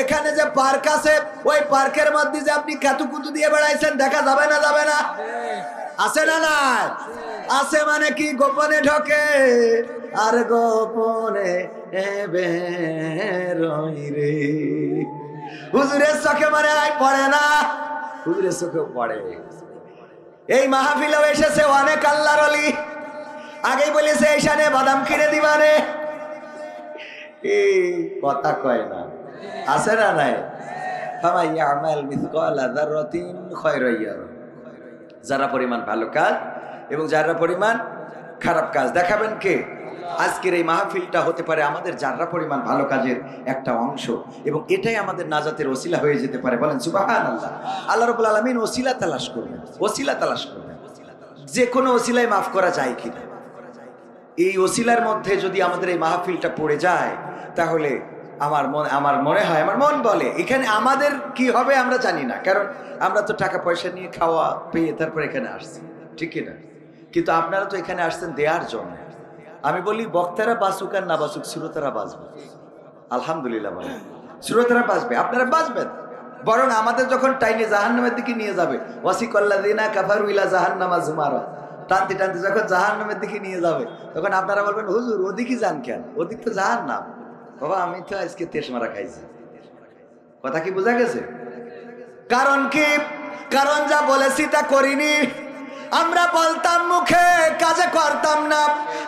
এখানে যে পার্ক আছে ওই পার্কের মধ্যে যে আপনি কাতুকুতু দিয়ে বেড়াইছেন দেখা যাবে না? যাবে না? আছে না নাই? আছে মানে কি? গোপনে ঢোকে আর গোপনে বেরোয় রে। হুজুরের চোখে মানে পড়ে না? হুজুরের চোখে পড়ে। এই মাহফিলেও এসেছে অনেক আল্লাহর ওলি। আগেই বলেছে এইখানে বাদাম কিনে দিবানে, এই কথা কয় না? আছে না নাই? ফামান ইয়ামাল মিসকালা যাররাতিন খায়রান ইয়ারা। যারা পরিমাণ ভালো কাজ এবং যারা পরিমাণ খারাপ কাজ দেখাবেন কে? আজকের এই মাহফিলটা হতে পারে আমাদের যারা পরিমাণ ভালো কাজের একটা অংশ, এবং এটাই আমাদের নাজাতের ওসিলা হয়ে যেতে পারে। বলেন সুবহানাল্লাহ। আল্লাহ রাব্বুল আলামিন ওসিলা তালাশ করবেন, ওসিলা তালাশ করবেন, যে কোনো ওসিলায় মাফ করা যায় কিনা। এই ওসিলার মধ্যে যদি আমাদের এই মাহফিলটা পড়ে যায় তাহলে আমার মনে হয়, আমার মন বলে এখানে আমাদের কি হবে আমরা জানি না, কারণ আমরা তো টাকা পয়সা নিয়ে খাওয়া পেয়ে তারপর এখানে আসছি, ঠিক না? কিন্তু আপনারা তো এখানে আসছেন দেওয়ার জন্য। আমি বলি বক্তারা বাঁচুক আর না বাঁচুক, শ্রোতারা বাঁচবে। আলহামদুলিল্লাহ বলেন, শ্রোতারা বাঁচবে, আপনারা বাঁচবেন। বরং আমাদের যখন টাইনে জাহান্নামের দিকে নিয়ে যাবে, ওয়াসিকাল্লাযিনা কাফারু ইলা জাহান্নামা যুমারা, টানতে টানতে যখন জাহান্নামের দিকে নিয়ে যাবে তখন আপনারা বলবেন হুজুর ওদিকে যান কেন? ওদিক তো জাহান্নাম। বাবা আমি তো আজকে তেশ মারা খাইছি। কথা কি বোঝা গেছে? কারণ কি? কারণ যা বলেছি তা করিনি। আমরা বলতাম মুখে, কাজে করতাম না,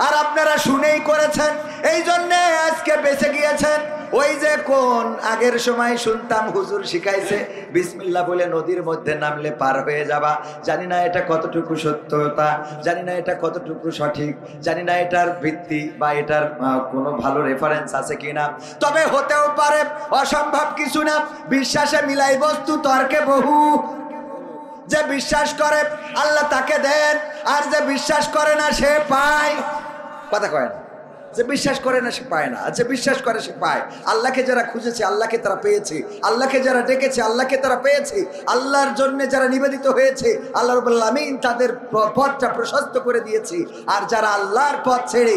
আর আপনারা শুনেই করেছেন, এই জন্যে আজকে বেঁচে গিয়েছেন। ওই যে কোন আগের সময় শুনতাম হুজুর শিখাইছে বিসমিল্লাহ বলে নদীর মধ্যে নামলে পার হয়ে যাবা। জানি না এটা কতটুকু সত্যতা, জানি না এটা কতটুকু সঠিক, জানি না এটার ভিত্তি বা এটার কোনো ভালো রেফারেন্স আছে কিনা, তবে হতেও পারে, অসম্ভব কিছু না। বিশ্বাসে মিলাই বস্তু, তর্কে বহু। যে বিশ্বাস করে আল্লাহ তাকে দেন, আর যে বিশ্বাস করে না সে পায়। কথা কয় না? যে বিশ্বাস করে না সে পায় না, আর যে বিশ্বাস করে সে পায়। আল্লাহকে যারা খুঁজেছে আল্লাহকে তারা পেয়েছে, আল্লাহকে যারা ডেকেছে আল্লাহকে তারা পেয়েছে, আল্লাহর জন্য যারা নিবেদিত হয়েছে আল্লাহ রাব্বুল আমিন তাদের পথটা প্রশস্ত করে দিয়েছে। আর যারা আল্লাহর পথ ছেড়ে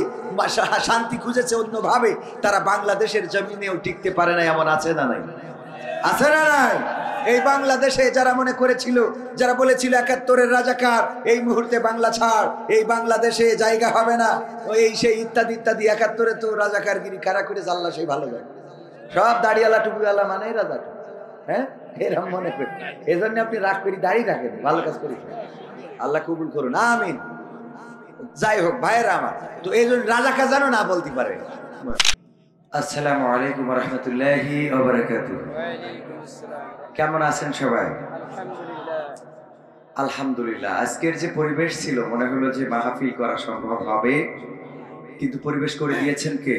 শান্তি খুঁজেছে অন্যভাবে, তারা বাংলাদেশের জমিনেও টিকতে পারে না। এমন আছে না নাই? আছে না নাই? এই বাংলাদেশে যারা মনে করেছিল, যারা বলেছিল ৭১-এর রাজাকার, এই মুহূর্তে বাংলা ছাড়, এই বাংলাদেশে জায়গা হবে না, এই সেই ইত্যাদি ইত্যাদি, ৭১-এ তো রাজাকারগিরি কারা করে আল্লাহ সেই ভালো জানে। সব দাড়িওয়ালা টুপিওয়ালা মানে রাজা, হ্যাঁ এরকম মনে করি। এই জন্য আপনি রাগ করি দাড়ি রাখেন, ভালো কাজ করি, আল্লাহ কবুল করুন, আমিন। যাই হোক ভাইয়েরা আমার, তো এই জন্য রাজাকার যেন না বলতে পারে। আসসালামু আলাইকুম ওয়া রাহমাতুল্লাহি ওয়া বারাকাতুহু। কেমন আছেন সবাই? আলহামদুলিল্লাহ। আজকের যে পরিবেশ ছিল মনে হলো যে মাহফিল করা সম্ভব হবে, কিন্তু পরিবেশ করে দিয়েছেন কে?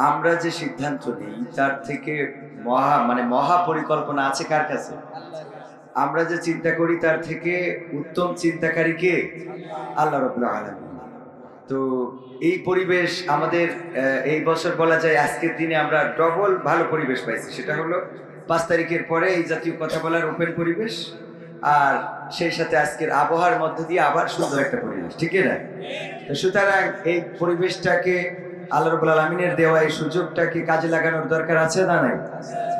আমরা যে সিদ্ধান্ত নিই তার থেকে মহা পরিকল্পনা আছে কার কাছে? আমরা যে চিন্তা করি তার থেকে উত্তম চিন্তাকারী কে? আল্লাহ রাব্বুল আলামিন। তো এই পরিবেশ আমাদের এই বছর বলা যায় আজকের দিনে আমরা ডবল ভালো পরিবেশ পাইছি। সেটা হলো ৫ তারিখের পরে এই জাতীয় কথা বলার ওপেন পরিবেশ, আর সেই সাথে আজকের আবহাওয়ার মধ্যে দিয়ে আবার সুন্দর একটা পরিবেশ, ঠিক না? তো সুতরাং এই পরিবেশটাকে আল্লাহ রাব্বুল আলামিনের দেওয়া এই সুযোগটাকে কাজে লাগানোর দরকার আছে না নাই?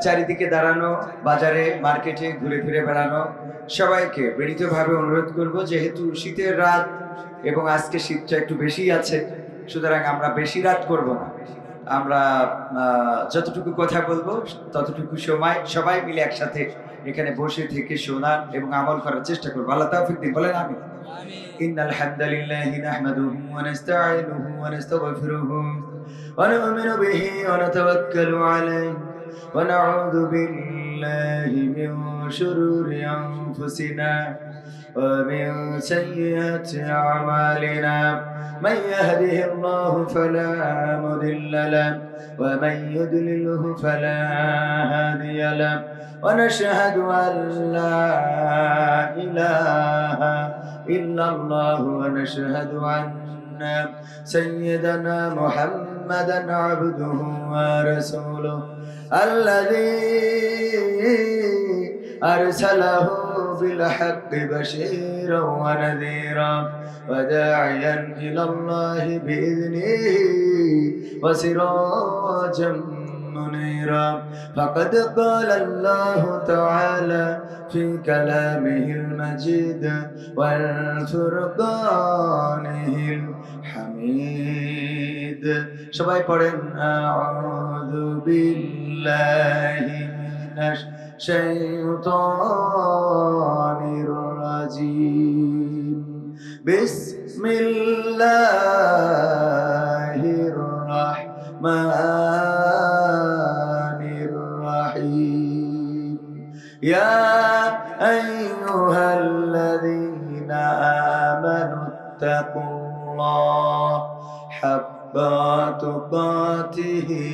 চারিদিকে দাঁড়ানো, বাজারে মার্কেটে ঘুরে ফিরে বেড়ানো, সবাইকে বিনীতভাবে অনুরোধ করব, যেহেতু শীতের রাত এবং আজকে শীতটা একটু বেশি আছে, সুতরাং আমরা বেশি রাত করব না। আমরা যতটুকু কথা বলবো ততটুকু সময় সবাই মিলে একসাথে এখানে বসে থেকে শোনার এবং আমল করার চেষ্টা করবো। আল্লাহ তাওফিক দিন, বলেন আমিন। ইন্নাল হামদালিল্লাহি নাহমাদুহু ওয়া নাস্তাঈনুহু ওয়া নাস্তাগফিরুহু ওয়া নু'মিনু বিহি ওয়া নাতাওয়াক্কালু আলাইহি ওয়া নাউযু বিল্লাহি মিন শুরুরি আনফুসিনা ওয়া মিন সাইয়্যাতি আ'মালিনা। من يهده الله فلا مضل له ومن يضلله فلا هادي له ونشهد أن لا إله إلا الله ونشهد أن سيدنا محمدا عبده ورسوله الذي أرسله بالحق بشيرا ونذيرا وداعيا إلى الله بإذنه وسراجا منيرا فقد قال الله تعالى في كلامه المجيد والفرقانه الحميد সবাই পড়েন আউযু বিল্লাহি মিনাশ শাইতানির রাজিম বিসমিল্লাহির রাহমানির রাহিম ইয়া আইয়ুহাল্লাযীনা আমানুত্তাকুল্লাহ হাক্কা তুকাতিহি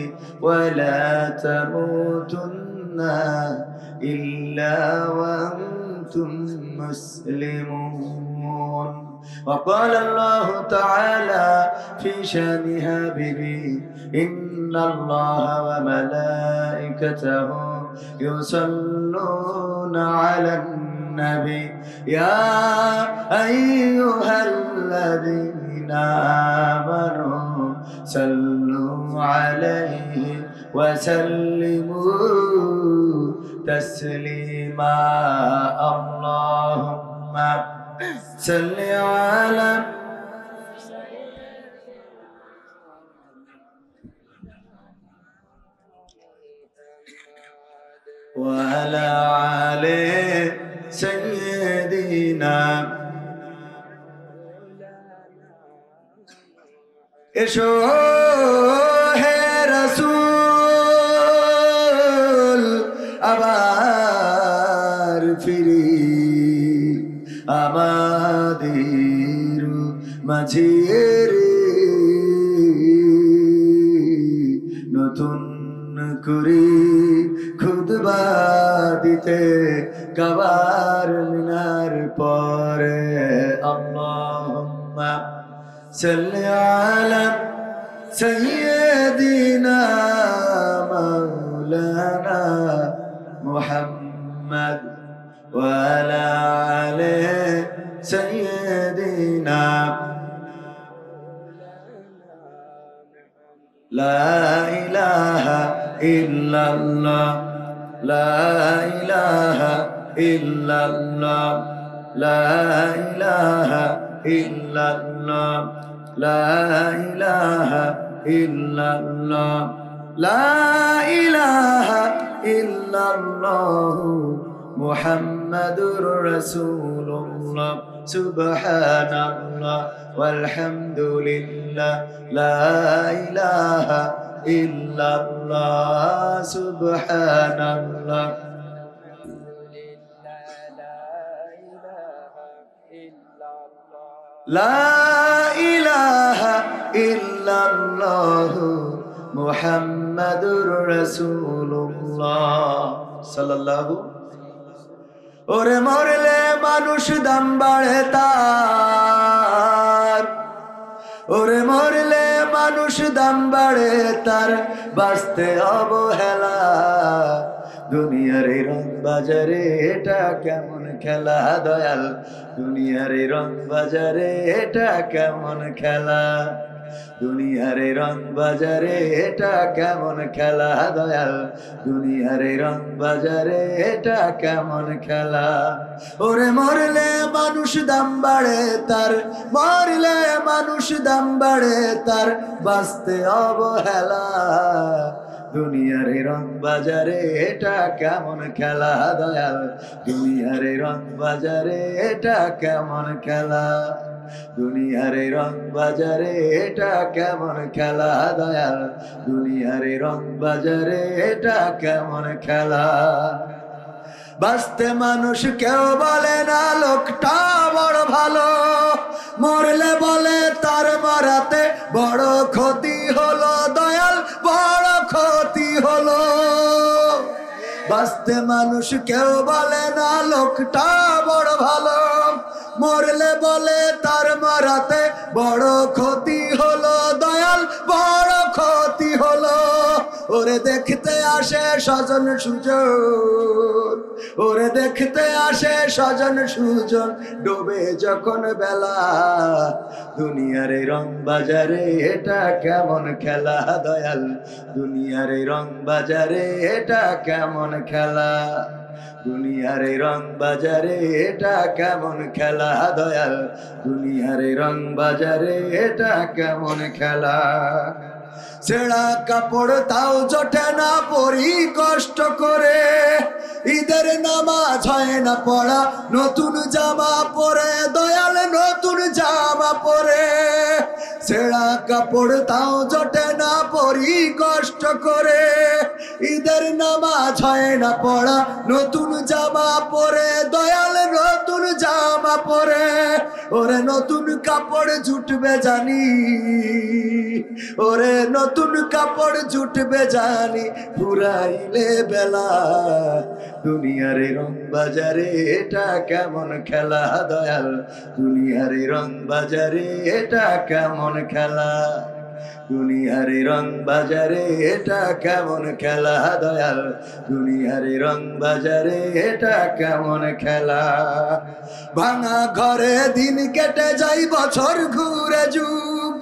ওয়া লা তামুতুন্না ইল্লা ওয়া আনতুম মুসলিমুন وقال الله تعالى في شان حبيبه إن الله وملائكته يصلون على النبي يا أيها الذين آمنوا صلوا عليه وسلموا تسليما اللهم صل على وعلى آل سيدنا এসো হে রাসূল আবার ফিরি আমাদের মাঝে নতুন করে খুতবা দিতে কাবার মিনার পরে আল্লাহুম্মা সাল্লি আলা সাইয়্যিদিনা মাওলানা মুহাম্মদ ওয়া আলা আলি সাইয়্যিদিনা লা ইলাহা ইল্লাল্লাহ লা ইলাহা ইল্লাল্লাহ লা ইলাহা ইল্লাল্লাহ লা ইলাহা ইল্লাল্লাহ লা ইলাহা ইল্লাল্লাহ মুহাম্মাদুর রাসূলুল্লাহ সুবহানাল্লাহ walhamdulillah la ilaha illallah subhanallah la ilaha illallah muhammadur rasulullah sallallahu ওরে মরলে মানুষ দাম বাড়ে তার ওরে মরলে মানুষ দাম বাড়ে তার বাঁচতে অবহেলা দুনিয়ার এই রং বাজারে এটা কেমন খেলা দয়াল দুনিয়ার এই রং বাজারে এটা কেমন খেলা দুনিয়ার এই রং বাজারে এটা কেমন খেলা দয়াল দুনিয়ার এই রং বাজারে এটা কেমন খেলা ওরে মরলে মানুষ দাম বাড়ে তার মরলে মানুষ দাম বাড়ে তার বাঁচতে অবহেলা দুনিয়ার এই রং বাজারে এটা কেমন খেলা দয়াল দুনিয়ার এই রং বাজারে এটা কেমন খেলা দুনিয়ার এই রং বাজারে এটা কেমন খেলা দয়াল দুনিয়ার এই রং বাজারে এটা কেমন খেলা বাঁচতে মানুষ কেউ বলে না লোকটা বড় ভালো মরলে বলে তার মারাতে বড় ক্ষতি হলো দয়াল বড় ক্ষতি হলো বাঁচতে মানুষ কেউ বলে না লোকটা বড় ভালো মরলে বলে তার মারাতে বড় ক্ষতি হলো দয়াল বড় ক্ষতি হলো ওরে ওরে দেখতে আসে স্বজন সুজন, ওরে দেখতে আসে স্বজন সুজন, ডোবে যখন বেলা। দুনিয়ার এই রং বাজারে এটা কেমন খেলা দয়াল, দুনিয়ার এই রং বাজারে এটা কেমন খেলা, দুনিয়ার এই রং বাজারে এটা কেমন খেলা দয়াল, দুনিয়ার এই রং বাজারে এটা কেমন খেলা। ছেঁড়া কাপড় তাও জোটে না পরি কষ্ট করে, ঈদের নামাজ হয় না পড়া, নতুন জামা পরে দয়াল নতুন জামা পরে। ছেঁড়া কাপড় তাও জোটে না পরি কষ্ট করে, ঈদের নামাজ হয় না পড়া, নতুন জামা পরে দয়াল নতুন জামা পরে। ওরে নতুন কাপড় জুটবে জানি, ওরে নতুন কাপড় জুটবে জানি, ফুরাইলে বেলা। দুনিয়ার রং বাজারে এটা কেমন খেলা দয়াল, দুনিয়ার রং বাজারে এটা কেমন খেলা, দুনিয়ার রং বাজারে এটা কেমন খেলা দয়াল, দুনিয়ার রং বাজারে এটা কেমন খেলা। ভাঙা ঘরে দিন কেটে যাই বছর ঘুরে যুগ,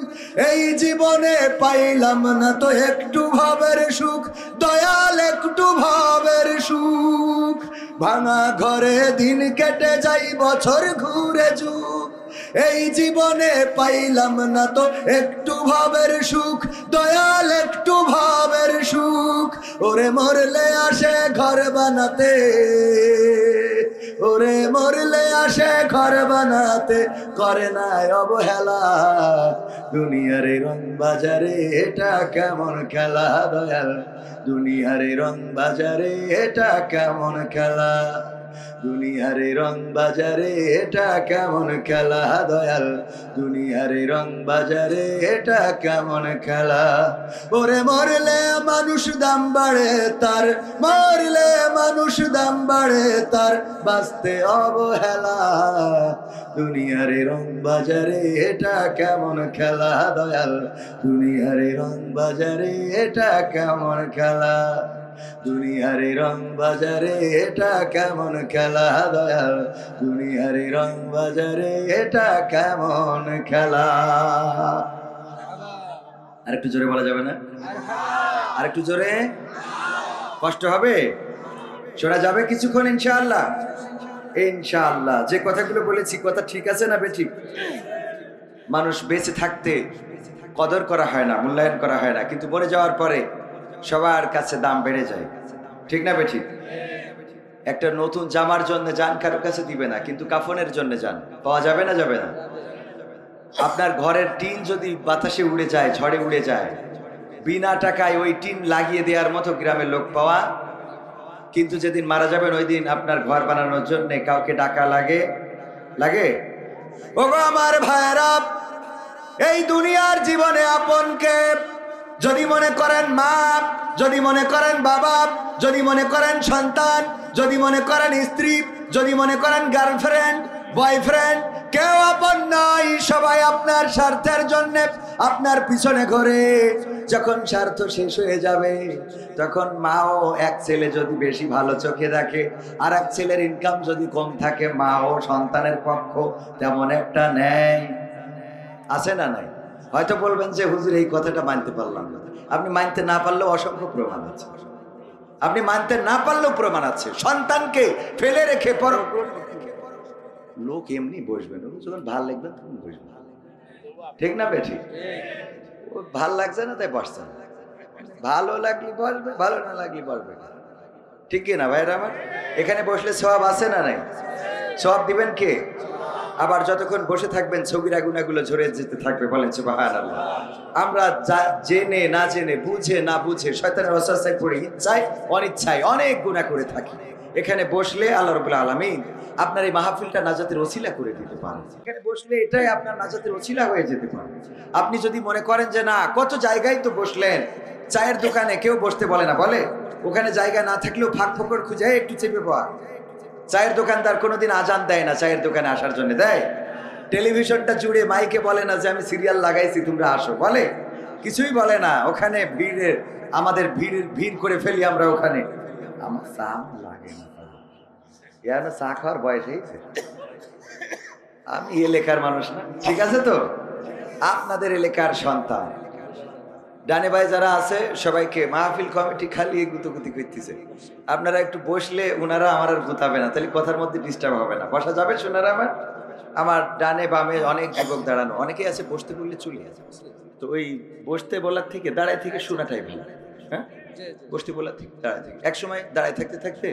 এই জীবনে পাইলাম না তো একটু ভাবের সুখ দয়াল, একটু ভাবের সুখ। ভাঙা ঘরে দিন কেটে যাই বছর ঘুরে যুগ, এই জীবনে পাইলাম না তো একটু ভাবের সুখ দয়াল, একটু ভাবের সুখ। ওরে মরলে আসে ঘর বানাতে, ওরে মরলে আসে ঘর বানাতে, করে না অবহেলা। দুনিয়ার রং বাজারে এটা কেমন খেলা দয়াল, দুনিয়ার রং বাজারে এটা কেমন খেলা, দুনিয়ার রং বাজারে এটা কেমন খেলা দয়াল, দুনিয়ার রং বাজারে এটা কেমন খেলা। ওরে মরলে মানুষ দাম বাড়ে তার, মরলে মানুষ দাম বাড়ে তার, বাঁচতে অবহেলা। দুনিয়ার রং বাজারে এটা কেমন খেলা দয়াল, দুনিয়ার রং বাজারে এটা কেমন খেলা, দুনিয়ার রং বাজারে এটা কেমন খেলা দয়াল, দুনিয়ার রং বাজারে এটা কেমন খেলা। আরেকটু জোরে বলা যাবে না? আরেকটু জোরে, কষ্ট হবে, শোনা যাবে কিছুক্ষণ ইনশাআল্লাহ। ইনশাআল্লাহ যে কথাগুলো বলেছি কথা ঠিক আছে না বেঠিক? মানুষ বেঁচে থাকতে কদর করা হয় না, মূল্যায়ন করা হয় না, কিন্তু মরে যাওয়ার পরে সবার কাছে দাম বেড়ে যায়, ঠিক না বেঠিক? একটা নতুন জামার জন্য যান কারো কাছে দিবে না, কিন্তু কাফনের জন্য যান পাওয়া যাবে না, যাবে না? আপনার ঘরের টিন যদি বাতাসে উড়ে যায়, ঝড়ে উড়ে যায়, বিনা টাকায় ওই টিন লাগিয়ে দেওয়ার মতো গ্রামের লোক পাওয়া, কিন্তু যেদিন মারা যাবেন ওই দিন আপনার ঘর বানানোর জন্য কাউকে ডাকা লাগে, লাগে? ওগো আমার ভাইরা, এই দুনিয়ার জীবনে আপনকে যদি মনে করেন মা, যদি মনে করেন বাবা, যদি মনে করেন সন্তান, যদি মনে করেন স্ত্রী, যদি মনে করেন গার্লফ্রেন্ড বয়ফ্রেন্ড, কেউ আপন নয়, সবাই আপনার স্বার্থের জন্য আপনার পিছনে ঘোরে। যখন স্বার্থ শেষ হয়ে যাবে তখন মাও এক ছেলে যদি বেশি ভালো চোখে দেখে, আর এক ছেলের ইনকাম যদি কম থাকে, মাও সন্তানের পক্ষ তেমন একটা নেয়, আছে না নাই? হয়তো বলবেন যে হুজুর এই কথাটা মানতে পারলাম না। আপনি মানতে না পারলেও অসংখ্য প্রমাণ আছে, আপনি মানতে না পারলেও প্রমাণ আছে। সন্তানকে ফেলে রেখে পর লোক এমনি বসবেন, যখন ভাল লাগবে তখন বসবেন, ঠিক না বেঠি? ও ভাল লাগছে না তাই বসছে না, ভালো লাগলে বসবে, ভালো না লাগলে বসবে, ঠিক কি না ভাইরা আমার? এখানে বসলে সওয়াব আছে না নাই? সওয়াব দিবেন কে? আবার যতক্ষণ বসে থাকবেন ছবিরা গুনাহগুলো ঝরে যেতে থাকবে, বলেন সুবহানাল্লাহ। আমরা জেনে না জেনে, বুঝে না বুঝে, শয়তানের ওয়াসওয়াসায় পড়ে ইচ্ছায় অনিচ্ছায় অনেক গুনাহ করে থাকি। এখানে বসলে আল্লাহ রাব্বুল আলামিন আপনার এই মাহফিলটা নাজাতের ওসিলা করে দিতে পারেন। এখানে বসলে এটাই আপনার নাজাতের ওসিলা হয়ে যেতে পারে। আপনি যদি মনে করেন যে না, কত জায়গায় তো বসলেন, চায়ের দোকানে কেউ বসতে বলে না, বলে? ওখানে জায়গা না থাকলেও ফাঁক ফোকর খুঁজে একটু চেপে পাওয়া। চায়ের দোকানদার কোনোদিন আজান দেয় না চায়ের দোকানে আসার জন্য, দেয়? টেলিভিশনটা জুড়ে মাইকে বলে না যে আমি সিরিয়াল লাগাইছি তোমরা আসো, বলে? কিছুই বলে না। ওখানে ভিড়ের আমাদের ভিড় করে ফেলি আমরা ওখানে। আমার চা লাগে না, চা খাওয়ার বয়স হয়েছে, আমি এলাকার মানুষ না, ঠিক আছে তো, আপনাদের এলাকার সন্তান। ডানে ভাই যারা আছে সবাইকে মাহফিল কমিটি খালি গুতগুতি করতেছে, আপনারা একটু বসলে ওনারা আমার আর গুতাবে না, তাহলে কথার মধ্যে ডিস্টার্ব হবে না। বসা যাবে সোনারা? আমার ডানে বামে অনেক যুবক দাঁড়ানো, অনেকেই আছে বসতে বললে চলে আছে, তো ওই বসতে বলার থেকে দাঁড়ায় থেকে শোনাটাই ভালো। হ্যাঁ, বসতে বলার থেকে দাঁড়ায় থেকে, এক সময় দাঁড়ায় থাকতে থাকতে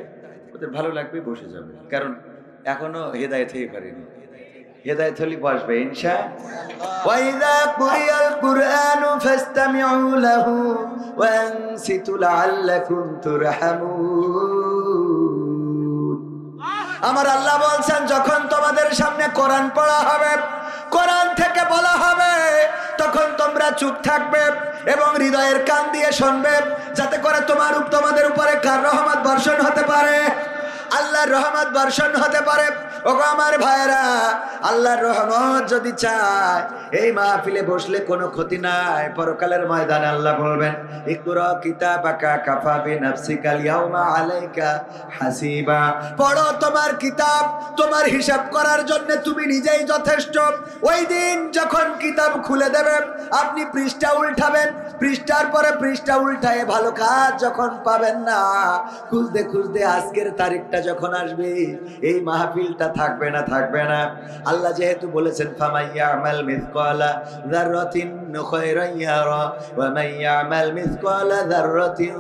ওদের ভালো লাগবে, বসে যাবে, কারণ এখনো হেদায়েত হয়ে পারেনি। হেদায়েত হলে বসবে ইনশাআল্লাহ। ওয়াইযা কুরিয়াল কুরআনু ফাসতামিউ লাহু ওয়া আনসিতু লাআল্লাকুম তুরহামুন। আমার আল্লাহ বলছেন, যখন তোমাদের সামনে কোরআন পড়া হবে, কোরআন থেকে বলা হবে, তখন তোমরা চুপ থাকবে এবং হৃদয়ের কান দিয়ে শুনবে, যাতে করে তোমাদের উপরে কার রহমত বর্ষণ হতে পারে, আল্লাহর রহমত বর্ষণ হতে পারে। ওগো আমার ভাইরা, আল্লাহর রহমত যদি চায়, এই মাহফিলে বসলে কোনো ক্ষতি নাই। পরকালের ময়দানে আল্লাহ বলবেন, ইকরা কিতাবাকা কাফা বিনাফসিকাল ইয়াউমা আলাইকা হাসিবা। পড়ো তোমার কিতাব, তোমার হিসাব করার জন্য তুমি নিজেই যথেষ্ট। ওই দিন যখন কিতাব খুলে দেবে, আপনি পৃষ্ঠা উল্টাবেন, পৃষ্ঠার পরে পৃষ্ঠা উল্টায় ভালো কাজ যখন পাবেন না, খুঁজতে খুঁজতে আজকের তারিখটা যখন আসবে, এই মাহফিলটা থাকবে না। আল্লাহ যেহেতু বলেছেন, ফামাইয়ামাল মিসকালা যাররাতিন খায়রান ইয়ারা ওয়া মাইয়ামাল মিসকালা যাররাতিন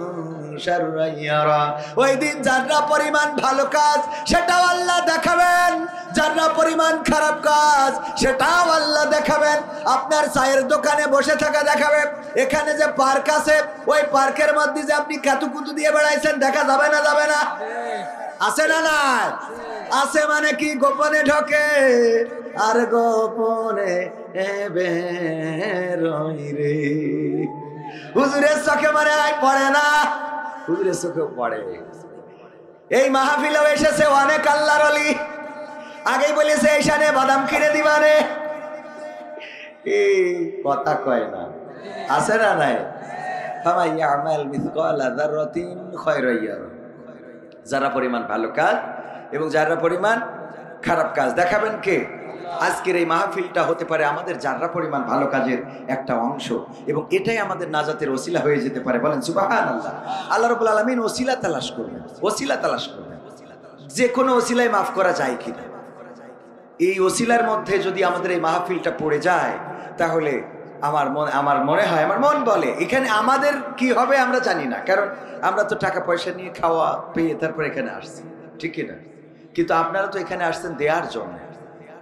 শাররান ইয়ারা। ওই দিন যারা পরিমাণ ভালো কাজ সেটাও আল্লাহ দেখাবেন, যারা পরিমাণ খারাপ কাজ সেটাও আল্লাহ দেখাবেন। আপনার চায়ের দোকানে বসে থাকা দেখাবে, এখানে যে পার্ক আছে, ওই পার্কের মধ্যে যে আপনি কাতুকুতু দিয়ে বেড়াইছেন, দেখা যাবে না? যাবে না? আছে না? নাই আছে মানে কি? গোপনে ঢোকে আর গোপনে বেরোই রে। হুজুরের চোখে মানে পড়ে না, হুজুরের চোখে পড়ে। এই মাহফিলেও এসেছে অনেক আল্লাহর ওলি, আগেই বলেছে এইখানে বাদাম কিনে দিবানে, এই কথা কয় না, আছে না? নাই। ফামাইয়ামাল মিসকালা যাররাতিন খায়রান ইয়ারা, যারা পরিমাণ ভালো কাজ এবং যারা পরিমাণ খারাপ কাজ দেখাবেন কে? আজকের এই মাহফিলটা হতে পারে আমাদের যারা পরিমাণ ভালো কাজের একটা অংশ, এবং এটাই আমাদের নাজাতের ওসিলা হয়ে যেতে পারে। বলেন সুবহানাল্লাহ। আল্লাহ রাব্বুল আলামিন ওসিলা তালাশ করবেন, ওসিলা তালাশ করবেন, যে কোনো ওসিলায় মাফ করা যায় কিনা। এই ওসিলার মধ্যে যদি আমাদের এই মাহফিলটা পড়ে যায়, তাহলে আমার মনে হয়, আমার মন বলে, এখানে আমাদের কি হবে আমরা জানি না, কারণ আমরা তো টাকা পয়সা নিয়ে খাওয়া পেয়ে তারপর এখানে আসছি, ঠিক কিনা? কিন্তু আপনারা তো এখানে আসছেন দেওয়ার জন্য।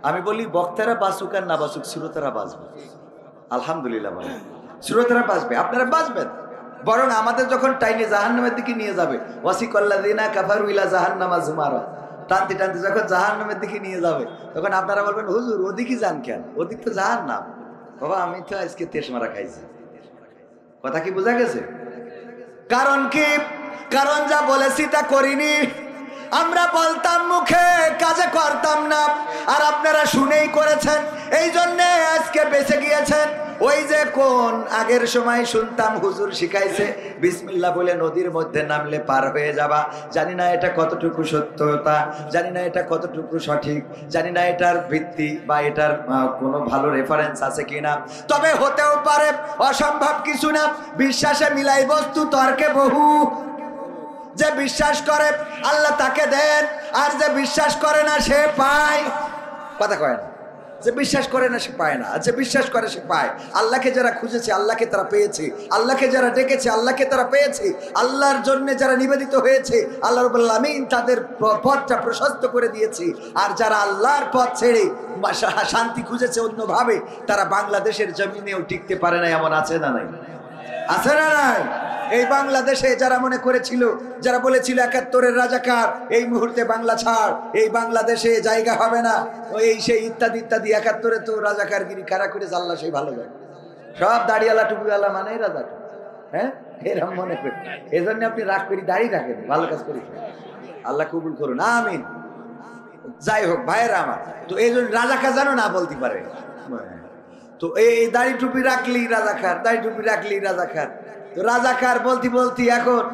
আমি বলি, বক্তারা বাঁচুক আর না বাঁচুক, শ্রোতারা বাঁচবে। আলহামদুলিল্লাহ বলেন, শ্রোতারা বাঁচবে, আপনারা বাঁচবেন। বরং আমাদের যখন টাইনে জাহান্নামের দিকে নিয়ে যাবে, ওয়াসিকাল্লাযিনা কাফারু ইলা জাহান্নামা যুমারা, টানতে টানতে যখন জাহান্নামের দিকে নিয়ে যাবে, তখন আপনারা বলবেন, হুজুর ওদিকে যান কেন? ওদিক তো জাহান্নাম। বাবা, আমি তো আজকে তেজ মারা খাইছি। কথা কি বোঝা গেছে? কারণ কি? কারণ যা বলেছি তা করিনি। আমরা বলতাম মুখে, কাজে করতাম না, আর আপনারা শুনেই করেছেন, এই জন্যে আজকে বেঁচে গিয়েছেন। ওই যে কোন আগের সময় শুনতাম হুজুর শিখাইছে বিসমিল্লাহ বলে নদীর মধ্যে নামলে পার হয়ে যাবা। জানি না এটা কতটুকু সত্যতা, জানি না এটা কতটুকু সঠিক, জানি না এটার ভিত্তি বা এটার কোনো ভালো রেফারেন্স আছে কিনা, তবে হতেও পারে, অসম্ভব কিছু না। বিশ্বাসে মিলাই বস্তু, তর্কে বহু। যে বিশ্বাস করে আল্লাহ তাকে দেন, আর যে বিশ্বাস করে না সে পায়। কথা কয় না? যে বিশ্বাস করে না সে পায় না, আর যে বিশ্বাস করে সে পায়। আল্লাহকে যারা খুঁজেছে আল্লাহকে তারা পেয়েছে, আল্লাহকে যারা ডেকেছে আল্লাহকে তারা পেয়েছে, আল্লাহর জন্য যারা নিবেদিত হয়েছে আল্লাহ রাব্বুল আলামিন তাদের পথটা প্রশস্ত করে দিয়েছে। আর যারা আল্লাহর পথ ছেড়ে শান্তি খুঁজেছে অন্যভাবে, তারা বাংলাদেশের জমিনেও টিকতে পারে না। এমন আছে না? নাই? আছে না? নাই? এই বাংলাদেশে যারা মনে করেছিল, যারা বলেছিল ৭১-এর রাজাকার, এই মুহূর্তে বাংলা ছাড়, এই বাংলাদেশে জায়গা হবে না, এই সেই ইত্যাদি ইত্যাদি, ৭১-এ তো রাজাকারগিরি কারা করেছে আল্লাহ সেই ভালো জানে। সব দাড়িওয়ালা টুপিওয়ালা মানে রাজা, হ্যাঁ, এরকম মনে করি। এই জন্য আপনি রাগ করি দাড়ি রাখেন, ভালো কাজ করি, আল্লাহ কবুল করুন, আমিন। যাই হোক ভাইয়েরা আমার, তো এই জন্য রাজাকার যেন না বলতে পারে। তো এই দাড়ি টুপি রাখলি রাজাকার, দাড়ি টুপি রাখলি রাজাকার, তো রাজাকার বলতি বলতি এখন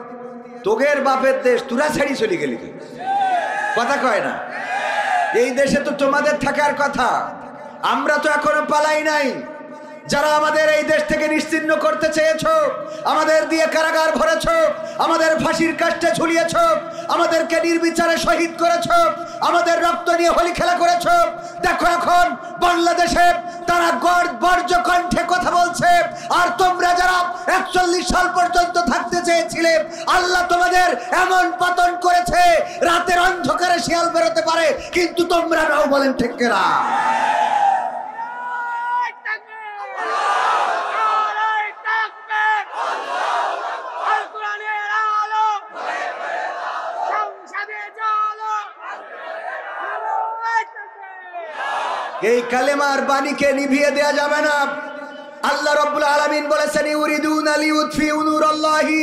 তোগের বাপের দেশ তোরা ছেড়ে চলে গেলি, কথা কয় না? এই দেশে তো তোমাদের থাকার কথা, আমরা তো এখনো পালাই নাই। যারা আমাদের এই দেশ থেকে নিশ্চিহ্ন করতে চেয়েছো, আমাদের দিয়ে কারাগার ভরেছো, আমাদের ফাঁসির কাস্টে ঝুলিয়েছো, আমাদেরকে নির্বিচারে শহীদ করেছো, আমাদের রক্ত নিয়ে হোলি খেলা করেছো, দেখো এখন বাংলাদেশে তারা বর্জ্য কণ্ঠে কথা বলছে। আর তোমরা যারা 41 সাল পর্যন্ত থাকতে চেয়েছিলে, আল্লাহ তোমাদের এমন পতন করেছে, রাতের অন্ধকারে শিয়াল বেরোতে পারে কিন্তু তোমরা নাও, বলেন ঠিক কিনা? এই কালেমার বাণীকে নিভিয়ে দেয়া যাবে না। আল্লাহ রাব্বুল আলামিন বলেছেন, ইউরিদুনা লিউতফিউ নূরাল্লাহি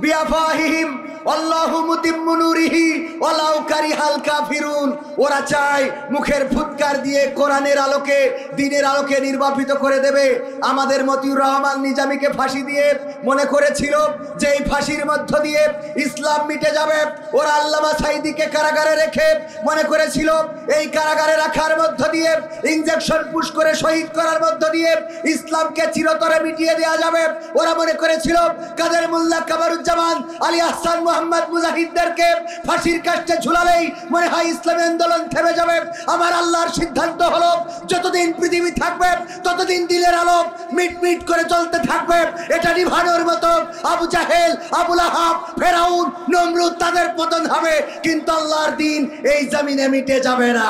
বিআফওয়াহিহিম আল্লাহু মুতিম্মু নূরিহি ওয়ালাউ কারিহাল কাফিরুন। ওরা চায় মুখের ফুৎকার দিয়ে কোরআনের আলোকে, দ্বীনের আলোকে নির্বাপিত করে দেবে। আমাদের মতিউর রহমান নিজামীকে ফাঁসি দিয়ে মনে করেছিল যে এই ফাঁসির মধ্য দিয়ে ইসলাম মিটে যাবে। ওরা আল্লামা সাঈদীকে কারাগারে রেখে মনে করেছিল এই কারাগারে রাখার মধ্য দিয়ে, ইনজেকশন পুশ করে শহীদ করার মধ্য দিয়ে ইসলামকে চিরতরে মিটিয়ে দেওয়া যাবে। ওরা মনে করেছিল কাদের মোল্লা, কামারুজ্জামান, আলী আহসান, মোহাম্মদ মুজাহিদদেরকে ফাঁসির কাস্টে ঝুলালেই মনে হয় ইসলামী আন্দোলন থেমে যাবে। আমার আল্লাহর সিদ্ধান্ত হলো, যতদিন পৃথিবী থাকবে ততদিন দিনের আলো মিট মিট করে চলতে থাকবে। এটা নিভানোর মতো আবু জাহেল, আবু লাহাব, ফেরাউন, নমরুদ তাদের পতন হবে, কিন্তু আল্লাহর দিন এই জমিনে মিটে যাবে না।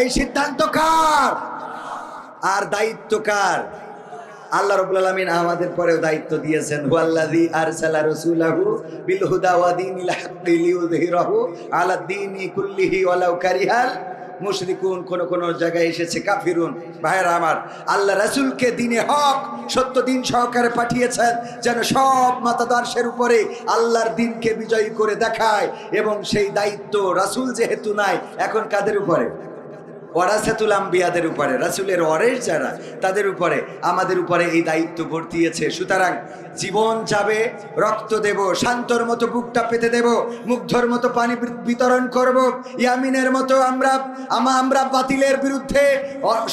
এই সিদ্ধান্ত কার আর দায়িত্ব কার? আল্লাহ রাব্বুল আলামিন আমাদের পরেও দায়িত্ব দিয়েছেন, হুয়াল্লাযী আরসালা রাসূলাহু বিল হুদা ওয়া দীনিল হাক্কি লিইয়ুযহিরাহু আলাদ দীনি কুল্লিহি ওয়ালাউ কারিহাল মুশরিকুন। কোন জায়গায় এসেছে কাফিরুন। ভাইরা আমার, আল্লাহ রাসূলকে দ্বীনে হক, সত্য দিন সহকারে পাঠিয়েছেন যেন সব মতাদর্শের উপরে আল্লাহর দ্বীনকে বিজয়ী করে দেখায়। এবং সেই দায়িত্ব রাসূল যেহেতু নাই, এখন কাদের উপরে? ওয়ারাসাতুল আম্বিয়াদের উপরে, রাসূলের ওয়ারিস যারা, তাদের উপরে, আমাদের উপরে এই দায়িত্ব বর্তিয়েছে। সুতরাং জীবন যাবে, রক্ত দেব, শান্তর মতো বুকটা পেতে দেব, মুগ্ধর মতো পানি বিতরণ করব, ইয়ামিনের মতো আমরা বাতিলের বিরুদ্ধে,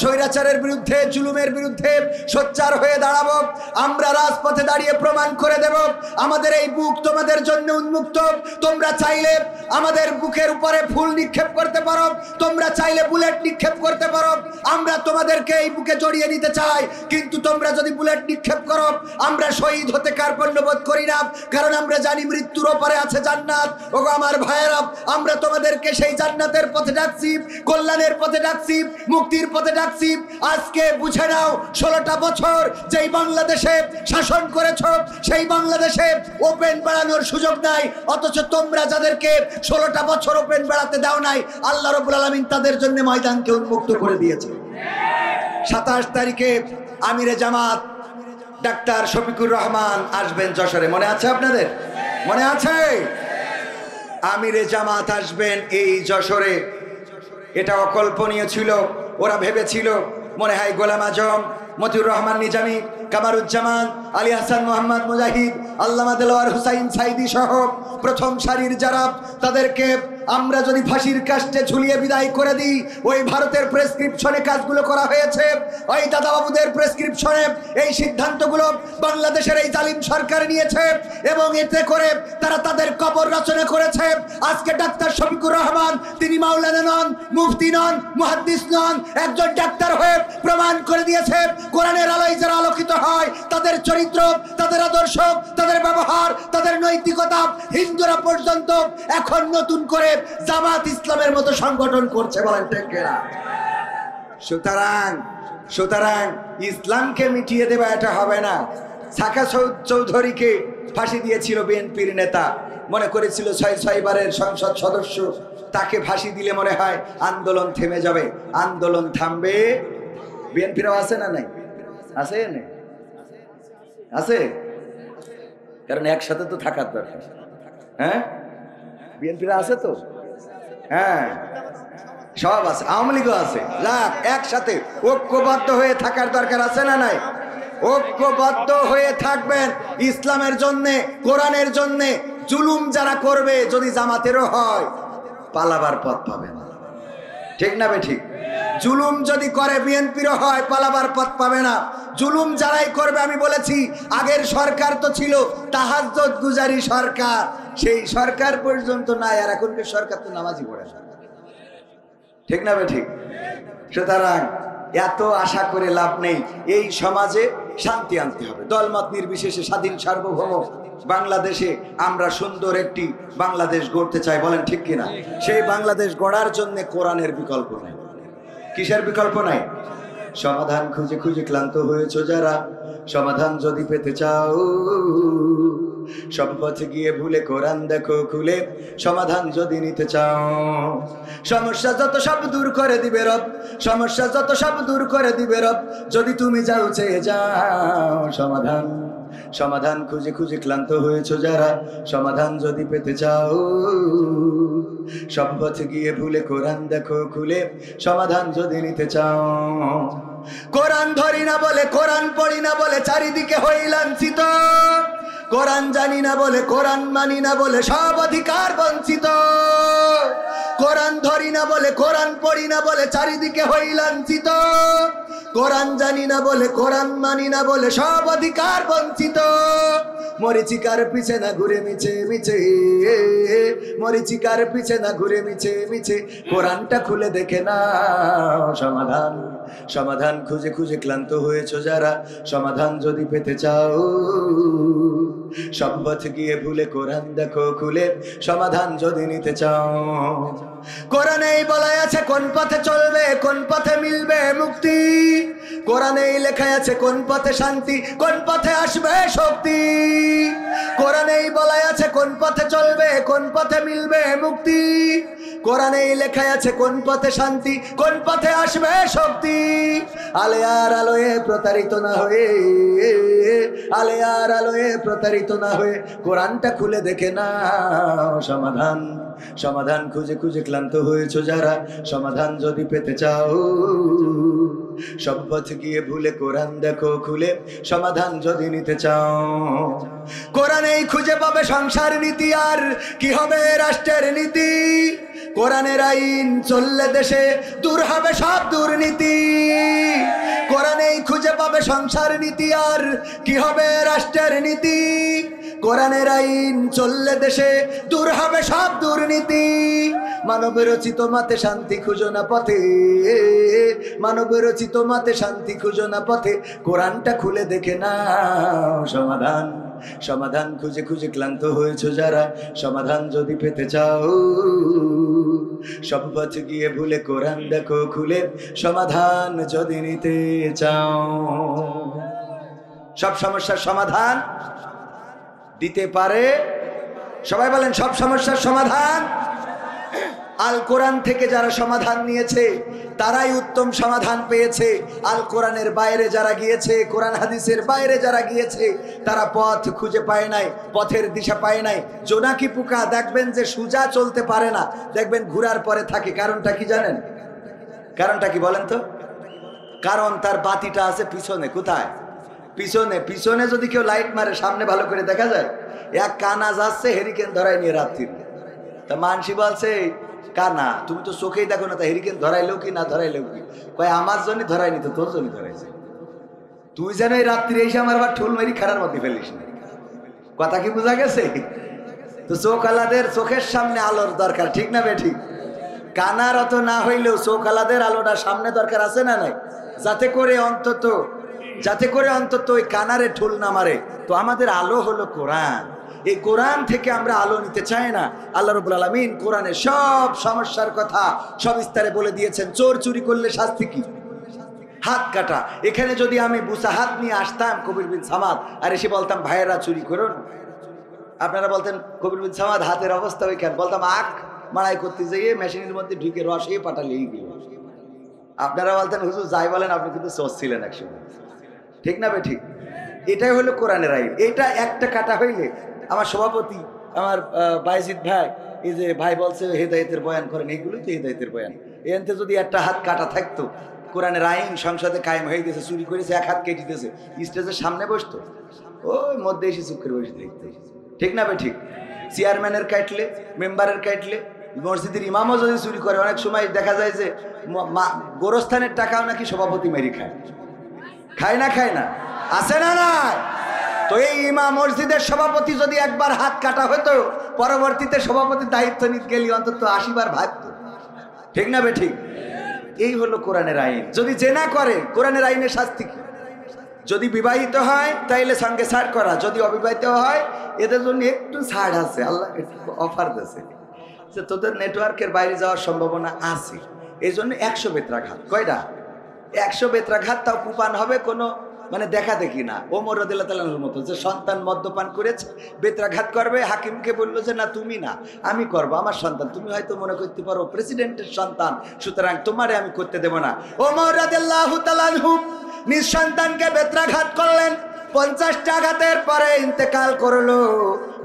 স্বৈরাচারের বিরুদ্ধে, জুলুমের বিরুদ্ধে সোচ্চার হয়ে দাঁড়াবো। আমরা রাজপথে দাঁড়িয়ে প্রমাণ করে দেব আমাদের এই বুক তোমাদের জন্য উন্মুক্ত। তোমরা চাইলে আমাদের বুকের উপরে ফুল নিক্ষেপ করতে পারো, তোমরা চাইলে বুলেট নিক্ষেপ করতে পারো, আমরা তোমাদেরকে এই বুকে জড়িয়ে নিতে চাই। কিন্তু তোমরা যদি বুলেট নিক্ষেপ করো, আমরা শহীদ হতে কার্পণ্য বোধ করি না, কারণ আমরা জানি মৃত্যুর ওপারে আছে জান্নাত। ওগো আমার ভাইয়েরা, আমরা তোমাদেরকে সেই জান্নাতের পথে ডাকছি, কল্যাণের পথে ডাকছি, মুক্তির পথে ডাকছি। আজকে বুঝে নাও, 16টা বছর যেই বাংলাদেশে শাসন করেছ, সেই বাংলাদেশে ওপেন বেড়ানোর সুযোগ নাই, অথচ তোমরা যাদেরকে 16টা বছর ওপেন বেড়াতে দাও নাই, আল্লাহ রাব্বুল আলামিন তাদের জন্য ময়দানকে উন্মুক্ত করে দিয়েছে। 27 তারিখে আমিরে জামাত ডাক্তার শফিকুর রহমান আসবেন যশোরে, মনে আছে আপনাদের? মনে আছে? আমিরে জামাত আসবেন এই যশোরে। এটা অকল্পনীয় ছিল। ওরা ভেবেছিল মনে হয় গোলাম আজম, মতিউর রহমান নিজামী, কামারুজ্জামান, আলী হাসান, মোহাম্মদ মুজাহিদ, আল্লামা দেলোয়ার হুসাইন সাঈদী সহ প্রথম সারির যারা, তাদেরকে আমরা যদি ফাঁসির কাস্টে ঝুলিয়ে বিদায় করে দিই, ওই ভারতের প্রেসক্রিপশনে কাজগুলো করা হয়েছে, ওই দাদাবাবুদের প্রেসক্রিপশনে এই সিদ্ধান্তগুলো বাংলাদেশের এই জালিম সরকার নিয়েছে এবং এতে করে তারা তাদের কবর রচনা করেছে। আজকে ডাক্তার শফিকুর রহমান, তিনি মাওলানা নন, মুফতি নন, মুহাদ্দিস নন, একজন ডাক্তার হয়ে প্রমাণ করে দিয়েছে কোরআনের আলোয় যারা আলোকিত হয়, তাদের চরিত্র, তাদের আদর্শ, তাদের ব্যবহার, তাদের নৈতিকতা হিন্দুরা পর্যন্ত এখন নতুন করে জামাত ইসলামের মতো সংগঠন করছে, বলেন ঠিক কিনা? সুতরাং ইসলামকে মিটিয়ে দেবা এটা হবে না। সাকা চৌধুরীকে ফাঁসি দিয়েছিল বিএনপির নেতা, মনে করেছিল 6 বারের সংসদ সদস্য, তাকে ফাঁসি দিলে মনে হয় আন্দোলন থেমে যাবে। আন্দোলন থামবে। বিএনপিরাও আছে না? নাই আছে? আছে, কারণ একসাথে তো থাকার দরকার। হ্যাঁ, বিএনপিরা আছে তো, হ্যাঁ সব আছে, আওয়ামী লীগও আছে। যাক, একসাথে ঐক্যবদ্ধ হয়ে থাকার দরকার আছে না নাই? ঐক্যবদ্ধ হয়ে থাকবেন ইসলামের জন্যে, কোরআনের জন্যে। জুলুম যারা করবে যদি জামাতেরও হয়, পালাবার পথ পাবে না। ঠিক না বে ঠিক? জুলুম যদি করে বিএনপিরও হয়, পালাবার পথ পাবে না। জুলুম যারাই করবে, আমি বলেছি আগের সরকার তো ছিল তাহাজ্জুদ গুজারি সরকার, সেই সরকার পর্যন্ত নাই, আর এখনকার সরকার তো নামাজি পড়ে না। ঠিক না বে ঠিক? সুতরাং এত আশা করে লাভ নেই। এই সমাজে শান্তি আনতে হবে, দলমত নির্বিশেষে স্বাধীন সার্বভৌম বাংলাদেশে আমরা সুন্দর একটি বাংলাদেশ গড়তে চাই। বলেন ঠিক কিনা? সেই বাংলাদেশ গড়ার জন্য কোরআনের বিকল্প নাই। কিসের বিকল্প নাই? সমাধান খুঁজে খুঁজে ক্লান্ত হয়েছো যারা, সমাধান যদি পেতে চাও, সব পথে গিয়ে ভুলে কোরআন দেখো খুলে, সমাধান যদি নিতে চাও। সমস্যা যত সব দূর করে দিবে রব, সমস্যা যত সব দূর করে দিবে রব, যদি তুমি যাও চেয়ে যাও সমাধান। সমাধান খুঁজে খুঁজে ক্লান্ত হয়েছো যারা, সমাধান যদি পেতে চাও, সব পথে গিয়ে ভুলে কোরআন দেখো খুলে, সমাধান যদি নিতে চাও। কোরআন ধরি না বলে, কোরআন পড়ি না বলে চারিদিকে হই লাঞ্ছিত, কোরআন জানি না বলে, কোরআন মানি না বলে সব অধিকার বঞ্চিত। কোরআন ধরি না বলে, কোরআন পড়ি না বলে চারিদিকে হই লাঞ্ছিত, কোরআন জানি না বলে, কোরআন মানি না বলে সব অধিকার বঞ্চিত। মরিচিকার পিছে না ঘুরে মিছে মিছে, মরিচিকার পিছে না ঘুরে মিছে মিছে, কোরআনটা খুলে দেখে না সমাধান। সমাধান খুঁজে খুঁজে ক্লান্ত হয়েছো যারা, সমাধান যদি পেতে চাও, সব পথ গিয়ে ভুলে কোরআন দেখো খুলে, সমাধান যদি নিতে চাও। কোরআনেই বলা আছে কোন পথে চলবে, কোন পথে মিলবে মুক্তি, কোরআনেই লেখা আছে কোন পথে শান্তি, কোন পথে আসবে শক্তি। কোরআনেই বলা আছে কোন পথে চলবে, কোন পথে মিলবে মুক্তি, কোরআনেই লেখা আছে কোন পথে শান্তি, কোন পথে আসবে শক্তি। আলে আর আলোয় প্রতারিত না হয়ে, আলে আর আলোয় প্রতারিত না হয়ে, কোরআনটা খুলে দেখে না সমাধান। সমাধান খুঁজে খুঁজে ক্লান্ত হয়েছো যারা, সমাধান যদি পেতে চাও, সব পথ গিয়ে ভুলে কোরআন দেখো খুলে, সমাধান যদি নিতে চাও। কোরআনেই খুঁজে পাবে সংসার নীতি, আর কি হবে রাষ্ট্রের নীতি, কোরআনের আইন চললে দেশে দূর হবে সব দুর্নীতি। কোরআনেই খুঁজে পাবে সংসার নীতি, আর কি হবে রাষ্ট্রের নীতি, কোরআনের আইন চললে দেশে দূর হবে সব দুর্নীতি। মানব রচিত মতে শান্তি খুঁজো না পথে, মানব রচিত মতে শান্তি খুঁজো না পথে, কোরআনটা খুলে দেখে না সমাধান। সমাধান খুঁজে খুঁজে ক্লান্ত হয়েছো যারা, সমাধান যদি পেতে চাও, সব পথ গিয়ে ভুলে কোরআন দেখো খুলে, সমাধান যদি নিতে চাও। সব সমস্যার সমাধান দিতে পারে, সবাই বলেন সব সমস্যার সমাধান। আল কোরআন থেকে যারা সমাধান নিয়েছে তারাই উত্তম সমাধান পেয়েছে। আল কোরআনের বাইরে যারা গিয়েছে, কোরআন হাদিসের বাইরে যারা গিয়েছে, তারা পথ খুঁজে পায় নাই, পথের দিশা পায় নাই। জোনাকি পোকা দেখবেন যে সোজা চলতে পারে না, দেখবেন ঘুরার পরে থাকে। কারণটা কি জানেন? কারণটা কি বলেন তো? কারণ তার বাতিটা আছে পিছনে। কোথায়? পিছনে। পিছনে যদি কেউ লাইট মারে, সামনে ভালো করে দেখা যায়। এক কানা যাচ্ছে হেরিকেন ধরাই নিয়ে রাত্রি, তা মানসি বলছে কানা তুমি তো চোখেই দেখো না, তা হেরিকেন ধরাইলেও কি না ধরাইলেও কি? কয় আমার জন্য ধরাইনি তো, তোর জন্য ধরাইছে। তুই যেন এই রাত্রি এসে আমার আবার ঠোল মারি খারার মধ্যে ফেলিস না। কথা কি বোঝা গেছে? তো চোখ আলাদের চোখের সামনে আলোর দরকার, ঠিক না বে ঠিক? কানার অত না হইলেও চোখ আলাদের আলোটা সামনে দরকার আছে না নাই? যাতে করে অন্তত ওই কানারে ঠোল না মারে। তো আমাদের আলো হলো কোরআন। এই কোরআন থেকে আমরা আলো নিতে চাই না। আল্লাহ রাব্বুল আলামিন কোরআনে সব সমস্যার কথা সবিস্তারে বলে দিয়েছেন। চোর চুরি করলে শাস্তি কি? হাত কাটা। এখানে যদি আমি বুসা হাত নিয়ে আসতাম কবির বিন সামাদ, আর এসে বলতাম ভাইয়েরা চুরি করুন, আপনারা বলতেন কবির বিন সামাদ হাতের অবস্থা ওই কেন? বলতাম আখ মাড়াই করতে যেয়ে মেশিনের মধ্যে ঢুকে রস এই পাটালেই গেল। আপনারা বলতেন হুজুর যাই বলেন, আপনি কিন্তু সোচ ছিলেন একসময়, ঠিক না বে ঠিক? এটাই হলো কোরআনের আইন। এটা একটা কাটা হইলে আমার সভাপতি আমার বাইজিদ ভাই, এই যে ভাই বলছে হেদায়েতের বয়ান করেন, এইগুলোই তো হেদায়েতের বয়ান। এনতে যদি একটা হাত কাটা থাকতো কোরআনের আইন সংসদে কায়েম হয়ে গেছে, চুরি করেছে, এক হাত কেটে দিতেছে, স্টেজের সামনে বসতো, ওই মধ্যে এসে চুপ করে বসে দেখতে, ঠিক না ভাই? ঠিক। চেয়ারম্যানের কাটলে, মেম্বারের কাটলে, মসজিদের ইমামও যদি চুরি করে, অনেক সময় দেখা যায় যে গোরস্থানের টাকাও নাকি সভাপতি মেরি খায়, খায় না? খায় না? আছে না? না। তো এই ইমাম মসজিদের সভাপতি যদি একবার হাত কাটা হতো, পরবর্তীতে সভাপতির দায়িত্ব নিতে গেলে অন্তত 80 বার ভাগত, ঠিক না বে? ঠিক। এই হলো কোরআনের আইন। যদি জেনা করে, কোরআনের আইনের শাস্তি কি? যদি বিবাহিত হয় তাইলে সঙ্গে ছাড় করা, যদি অবিবাহিত হয় এদের জন্য একটু ছাড় আছে, আল্লাহ একটু অফার দিয়েছে যে তোদের নেটওয়ার্কের বাইরে যাওয়ার সম্ভাবনা আছে, এই জন্য 100 বেত্রাঘাত। কয়টা? 100 বেত্রাঘাত। তাও কুপান হবে কোনো মানে দেখা দেখি না, ওমর রাদিয়াল্লাহু তাআলার মতো, যে সন্তান মদ্যপান করেছে বেত্রাঘাত করবে, হাকিমকে বললো যে না তুমি না, আমি করবো, আমার সন্তান। তুমি হয়তো মনে করতে পারো প্রেসিডেন্টের সন্তান, সুতরাং তোমারে আমি করতে দেব না। ওমর রাদিয়াল্লাহু তাআলা নিজ সন্তানকে বেত্রাঘাত করলেন, 50টা আঘাতের পরে ইন্তেকাল করলো,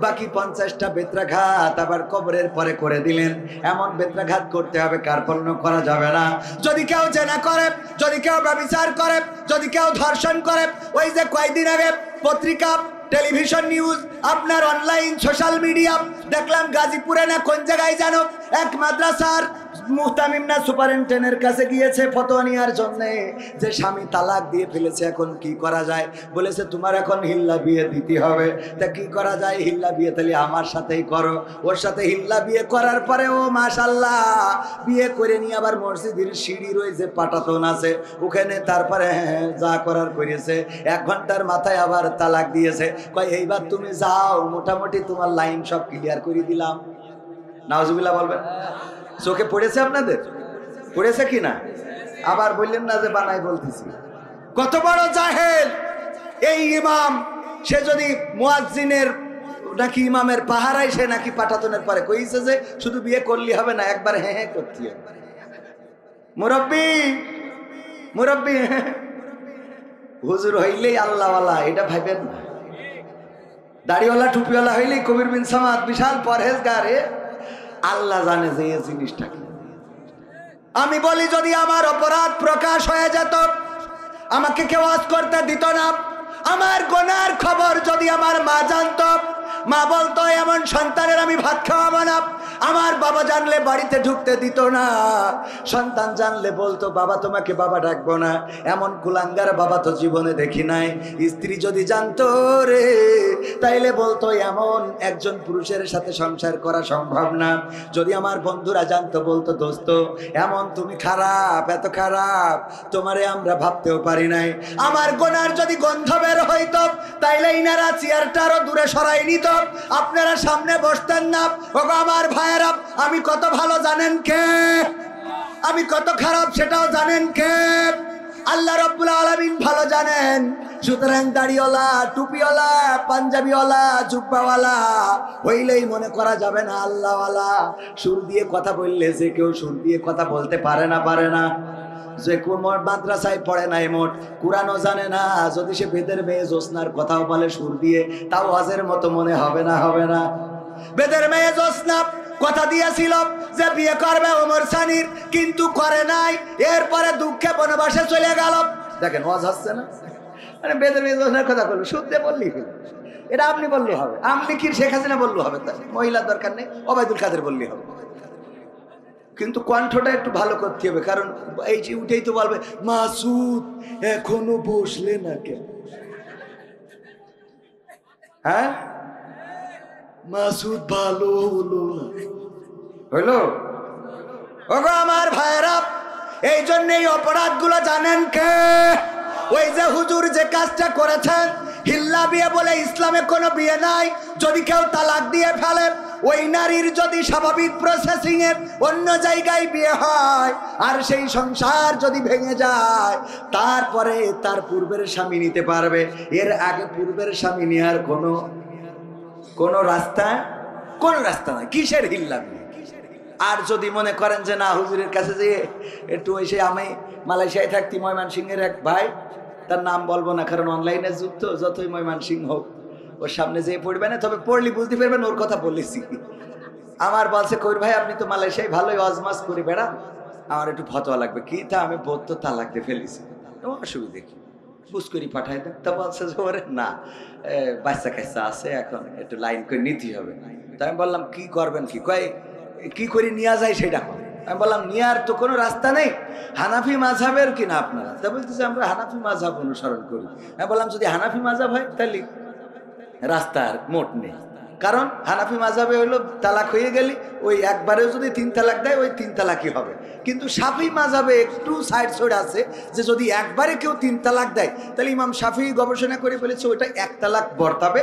বাকি 50টা বেত্রাঘাত আবার কবরের পরে করে দিলেন। এমন বেত্রাঘাত করতে হবে, কার্পণ্য করা যাবে না। যদি কেউ জেনা করে, যদি কেউ ব্যভিচার করে, যদি কেউ ধর্ষণ করে, ওই যে কয়েকদিন আগে পত্রিকা, টেলিভিশন নিউজ, আপনার অনলাইন সোশ্যাল মিডিয়া দেখলাম, গাজীপুরে না কোন জায়গায় জানো, এক মাদ্রাসার মুহতামিম না সুপারিনটেন্ডেন্টের কাছে গিয়েছে ফতোয়া নেওয়ার জন্য, যে স্বামী তালাক দিয়ে ফেলেছে, এখন কি করা যায়? বলেছে তোমার এখন হিল্লা বিয়ে দিতে হবে। তা কি করা যায়? হিল্লা বিয়ে তাহলে আমার সাথেই করো। ওর সাথে হিল্লা বিয়ে করার পরে ও মাশাআল্লাহ বিয়ে করে নিয়ে আবার মসজিদের সিঁড়ির ওই যে পাটাতন আছে ওখানে তারপরে যা করার করেছে, 1 ঘন্টার মাথায় আবার তালাক দিয়েছে। কয় এইবার তুমি যাও, মোটামুটি তোমার লাইন সব ক্লিয়ার করে দিলাম। নাউজুবিল্লাহ বলবেন? চোখে পড়েছে আপনাদের? পড়েছে কি না? আবার বললেন না যে বানাই বলতেছি। কত বড় জাহেল এই ইমাম! সে যদি মুয়াজ্জিনের নাকি ইমামের পাহারায়, সে নাকি পাঠাতনের পরে কইছে যে শুধু বিয়ে করলি হবে না, একবার হ্যাঁ হ্যাঁ করতে হবে। মুরব্বি মুরব্বি হুজুর হইলেই আল্লাহওয়ালা, এটা ভাইবেন না। দাড়িওয়ালা টুপিওয়ালা হইলেই কবির বিন সামাদ বিশাল পরহেজগার। আল্লাহ জানে যে এই জিনিসটা কি। আমি বলি যদি আমার অপরাধ প্রকাশ হয়ে যেত, আমাকে কেউ ওয়াজ করতে দিত না। আমার গুনার খবর যদি আমার মা জানতো, মা বলতো এমন সন্তানের আমি ভাত খাওয়াবো না। আমার বাবা জানলে বাড়িতে ঢুকতে দিত না। সন্তান জানলে বলতো বাবা তোমাকে বাবা ডাকবো না। এমন কুলাঙ্গার বাবা তো জীবনে দেখি নাই। স্ত্রী যদি জানতো রে, তাইলে বলতো এমন একজন পুরুষের সাথে সংসার করা সম্ভব না। যদি আমার বন্ধুরা জানতো, বলতো দোস্ত এমন তুমি খারাপ, এত খারাপ, তোমারে আমরা ভাবতেও পারি নাই। আমার গোনার যদি গন্ধ বের হইতো, তাইলে ইনারা চেয়ারটা আরো দূরে সরাই নিত, আপনারা সামনে বসতেন না। ওগো আমার ভাইয়েরা, আমি কত ভালো জানেন কে, আমি কত খারাপ সেটাও জানেন কে? আল্লাহ রাব্বুল আলামিন ভালো জানেন। সুতরাং দাড়িওয়ালা, টুপিওয়ালা, পাঞ্জাবিওয়ালা, জুব্বাওয়ালা হইলেই মনে করা যাবে না আল্লাহওয়ালা। সুর দিয়ে কথা বললে যে কেউ সুর দিয়ে কথা বলতে পারে না, পারে না। যে কোমর মাদ্রাসায় পড়ে নাই, মোট কুরআনও জানে না, যদি সে বেদের মেয়ে জোসনার কথাও বলে সুর দিয়ে, তাও ওয়াজের মতো মনে হবে না, হবে না? বেদের মেয়ে জোসনা কথা দিয়েছিল যে বিয়ে করবে ওমর সানির, কিন্তু করে নাই। এরপরে দুঃখে বনবাসে চলে গেল। দেখেন ওয়াজ হচ্ছে না, মানে বেদের মেয়ে জোসনার কথা বললো, সুদ দিয়ে বললি এটা আপনি বললে হবে, আপনি কি শেখ হাসিনা বললে হবে, মহিলার দরকার নেই, ওবায়দুল কাদের বললে হবে। কিন্তু কণ্ঠটা একটু ভালো করতে হবে, কারণ এই যে উঠেই তো বলবে মাসুদ এখনো বসলে না কেন? হ্যাঁ, মাসুদ ভালো হলো না, হইলো? ওগো আমার ভাইয়েরা, এই জন্য এই অপরাধগুলো জানেন কে? ওই যে হুজুর যে কাজটা করেছেন, হিল্লা বিয়ে বলে ইসলামে কোনো বিয়ে নাই। যদি কেউ তালাক দিয়ে ফেলে, ওই নারীর যদি স্বাভাবিক প্রসেসিং এ অন্য জায়গায় বিয়ে হয়, আর সেই সংসার যদি ভেঙে যায়, তারপরে তার পূর্বের স্বামী নিতে পারবে। এর আগে পূর্বের স্বামী নেওয়ার কোনো রাস্তা নাই। কিসের হিল্লা বিয়ে? আর যদি মনে করেন যে না হুজুরের কাছে যে একটু এসে, আমি মালয়েশিয়ায় থাকতি, ময়মনসিংহের এক ভাই, তার নাম বলবো না কারণ অনলাইনে যুক্ত, যতই ময়মনসিংহ হোক ওর সামনে যেয়ে পড়বে না, তবে পড়লি বুঝতে পারবেন ওর কথা বলেছি। আমার বলছে কবির ভাই আপনি তো মালয়েশিয়ায় ভালোই ওয়াজমাজ করে বেড়ান, আমার একটু ফতোয়া লাগবে। কি তা? আমি 72 তালাক দিয়ে ফেলেছি, অসুবিধে কি, বুঝ করি পাঠাই দেন। তা বলছে যে ওরে না, বাচ্চা কাচ্চা আছে, এখন একটু লাইন করে নিতেই হবে। তা আমি বললাম কি করবেন, কি কয় কি করে নেওয়া যায় সেটা। আমি বললাম নেওয়ার তো কোনো রাস্তা নেই, হানাফি মাযহাবের কিনা আপনারা? তা বলতেছে আমরা হানাফি মাযহাব অনুসরণ করি। আমি বললাম যদি হানাফি মাযহাব হয় তাহলে রাস্তার মোট নেই, কারণ হানাফি মাযহাবে হইলো তালাক হয়ে গেলে ওই একবারেও যদি 3 তালাক দেয় ওই 3 তালাকই হবে। কিন্তু শাফি মাযহাবে একটু সাইড সাইড আছে যে যদি একবারে কেউ 3 তালাক দেয় তাহলে ইমাম শাফি গবেষণা করে বলেছে ওইটা 1 তালাক বর্তাবে,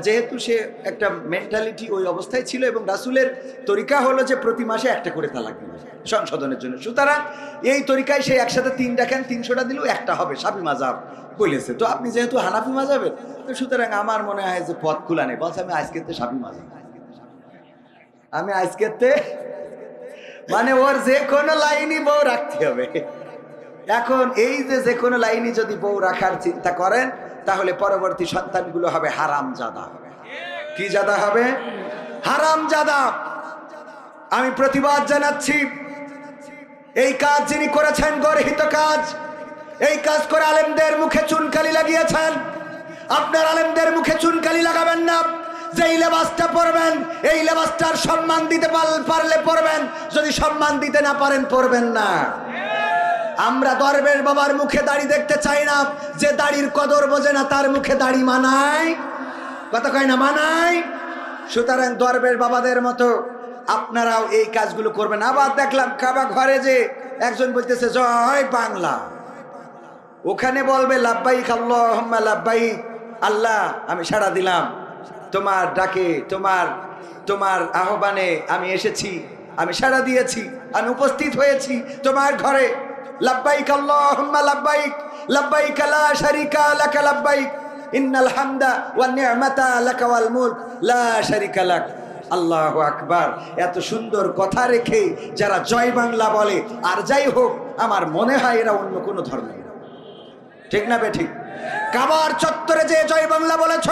যেহেতু সে একটা মেন্টালিটি ওই অবস্থায় ছিল এবং রাসূলের তরিকা হলো যে প্রতি মাসে একটা করে তালাক দিবে সংশোধনের জন্য। সুতরাং এই তরিকায় সে একসাথে 3 রাখেন, 300টা দিলেও একটা হবে, শাফি মাযহাব বলেছে। তো আপনি যেহেতু হানাফি মাযহাবের, তো সুতরাং আমার মনে হয় যে পথ খোলা নেই। বলছে আমি আজকেতে শাফি মাযহাব, আমি আজকেতে মানে ওর যে কোনো লাইনই বউ রাখতে হবে। এখন এই যে কোনো লাইনই যদি বউ রাখার চিন্তা করেন তাহলে পরবর্তী সন্তানগুলো হবে হারামজাদা। কি জাদা হবে? হারামজাদা। আমি প্রতিবাদ জানাচ্ছি, এই কাজ যিনি করেছেন গর্হিত কাজ, এই কাজ করে আলেমদের মুখে চুনকালি লাগিয়েছেন। আপনার আলেমদের মুখে চুনকালি লাগাবেন না। যেই লেবাসটা পরবেন এই লেবাসটার সম্মান দিতে পারলে পরবেন, যদি সম্মান দিতে না পারেন পরবেন না। আমরা দরবেশ বাবার মুখে দাড়ি দেখতে চাই না, যে দাড়ির কদর বোঝে না তার মুখে দাড়ি মানায়, কথা কয় না মানায়। সুতরাং দরবেশ বাবাদের মতো আপনারাও এই কাজগুলো করবেন। আবার দেখলাম কাবা ঘরে যে একজন বলতেছে জয় বাংলা, ওখানে বলবে লাব্বাইক আল্লাহুম্মা লাব্বাইক, আল্লাহ আমি সাড়া দিলাম তোমার ডাকে, তোমার আহ্বানে আমি এসেছি, আমি সাড়া দিয়েছি, আমি উপস্থিত হয়েছি তোমার ঘরে। লাব্বাইক আল্লাহুম্মা লাব্বাইক, লাব্বাইক লা শারীকা লাক লাব্বাইক, ইন্নাল হামদা ওয়ান নি'মাতা লাকা ওয়াল মুলক লা শারীকা লাক। আল্লাহু আকবার। এত সুন্দর কথা রেখে যারা জয় বাংলা বলে, আর যাই হোক আমার মনে হয় এরা অন্য কোনো ধর্মের, ঠিক না বেঠিক? কাবার চত্বরে যে জয় বাংলা বলেছ,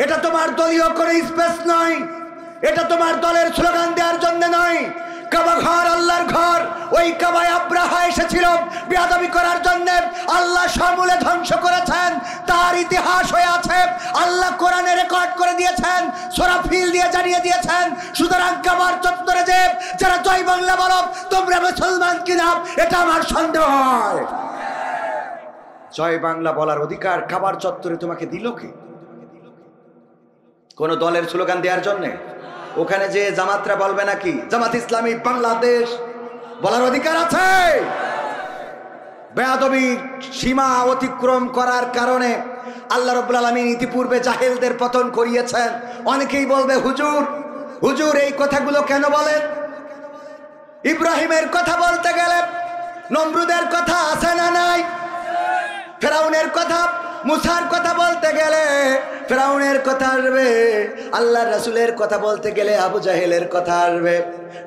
এটা তোমার দলীয় কোনো স্পেস নয়, এটা তোমার দলের স্লোগান দেওয়ার জন্য নয়। কাবা ঘর আল্লাহর ঘর, ওই কাবায় আব্রাহা এসেছিল বেয়াদবি করার জন্য, আল্লাহ সমূলে ধ্বংস করেছেন, তার ইতিহাস হয়ে আছে, আল্লাহ কোরআনে রেকর্ড করে দিয়েছেন, সূরা ফিল দিয়ে জানিয়ে দিয়েছেন। সুতরাং কাবার চত্বরে যে যারা জয় বাংলা বলো তোমরা মুসলমান কিনা এটা আমার সন্দেহ হয়। জয় বাংলা বলার অধিকার কাবার চত্বরে তোমাকে দিল কে? কোন দলের স্লোগান দেওয়ার জন্য? ওখানে যে জামাতরা বলবে নাকি জামাত ইসলামী বাংলাদেশ বলার অধিকার আছে? বেয়াদবি সীমা অতিক্রম করার কারণে আল্লাহ রাব্বুল আলামিন ইতিপূর্বে জাহেলদের পতন করিয়েছেন। অনেকেই বলবে হুজুর এই কথাগুলো কেন বলেন? ইব্রাহিমের কথা বলতে গেলে নমরুদের কথা আছে না নাই? ফেরাউনের কথা, মুসার কথা বলতে গেলে ফেরাউনের কথা আসবে, আল্লাহর রাসূলের কথা বলতে গেলে আবু জাহেলের কথা আসবে।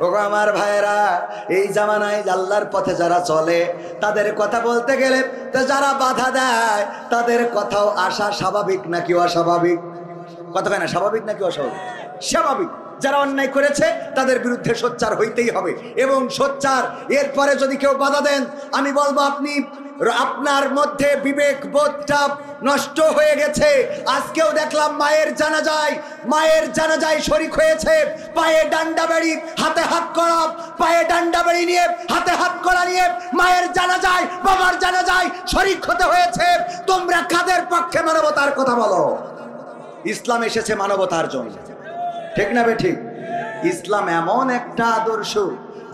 ওগো আমার ভাইরা, এই জামানায় আল্লাহর পথে যারা চলে তাদের কথা বলতে গেলে যারা বাধা দেয় তাদের কথাও আসা স্বাভাবিক নাকি অস্বাভাবিক? কথা কয় না, স্বাভাবিক নাকি অস্বাভাবিক? স্বাভাবিক। যারা অন্যায় করেছে তাদের বিরুদ্ধে সোচ্চার হইতেই হবে এবং সোচ্চার। এরপরে যদি কেউ বাধা দেন, আমি বলবো আপনার মধ্যে বিবেক বোধটা নষ্ট হয়ে গেছে। আজকেও দেখলাম মায়ের জানাজায় শরীক হয়েছে, পায়ে ডান্ডা বেড়ি হাতে হাত করা, পায়ে ডান্ডা বেড়ি নিয়ে হাতে হাত করা নিয়ে মায়ের জানাজায়, বাবার জানাজায় শরীক হতে হয়েছে। তোমরা কাদের পক্ষে মানবতার কথা বলো? ইসলাম এসেছে মানবতার জন্য, ঠিক না বেঠিক? ইসলাম এমন একটা আদর্শ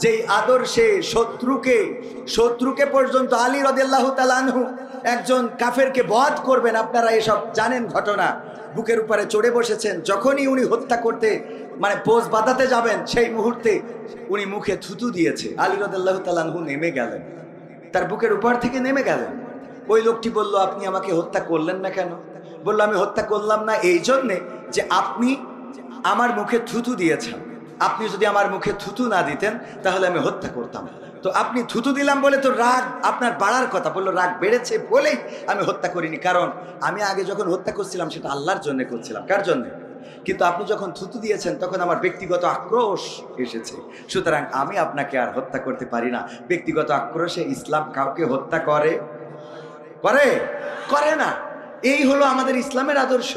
যেই আদর্শে শত্রুকে পর্যন্ত আলী রাদিয়াল্লাহু তাআলা আনহু একজন কাফেরকে বধ করবেন, আপনারা এসব জানেন ঘটনা। বুকের উপরে চড়ে বসেছেন, যখনই উনি হত্যা করতে মানে পোজ বাঁধাতে যাবেন সেই মুহূর্তে উনি মুখে থুতু দিয়েছে। আলী রাদিয়াল্লাহু তাআলা আনহু নেমে গেলেন, তার বুকের উপর থেকে নেমে গেলেন। ওই লোকটি বলল, আপনি আমাকে হত্যা করলেন না কেন? বলল, আমি হত্যা করলাম না এই জন্যে যে আপনি আমার মুখে থুতু দিয়েছেন। আপনি যদি আমার মুখে থুতু না দিতেন তাহলে আমি হত্যা করতাম। তো আপনি থুতু দিলাম বলে তো রাগ আপনার বাড়ার কথা। বললো, রাগ বেড়েছে বলেই আমি হত্যা করিনি, কারণ আমি আগে যখন হত্যা করছিলাম সেটা আল্লাহর জন্য করছিলাম। কার জন্য? কিন্তু আপনি যখন থুতু দিয়েছেন তখন আমার ব্যক্তিগত আক্রোশ এসেছে, সুতরাং আমি আপনাকে আর হত্যা করতে পারি না। ব্যক্তিগত আক্রোশে ইসলাম কাউকে হত্যা করে করে না। এই হলো আমাদের ইসলামের আদর্শ।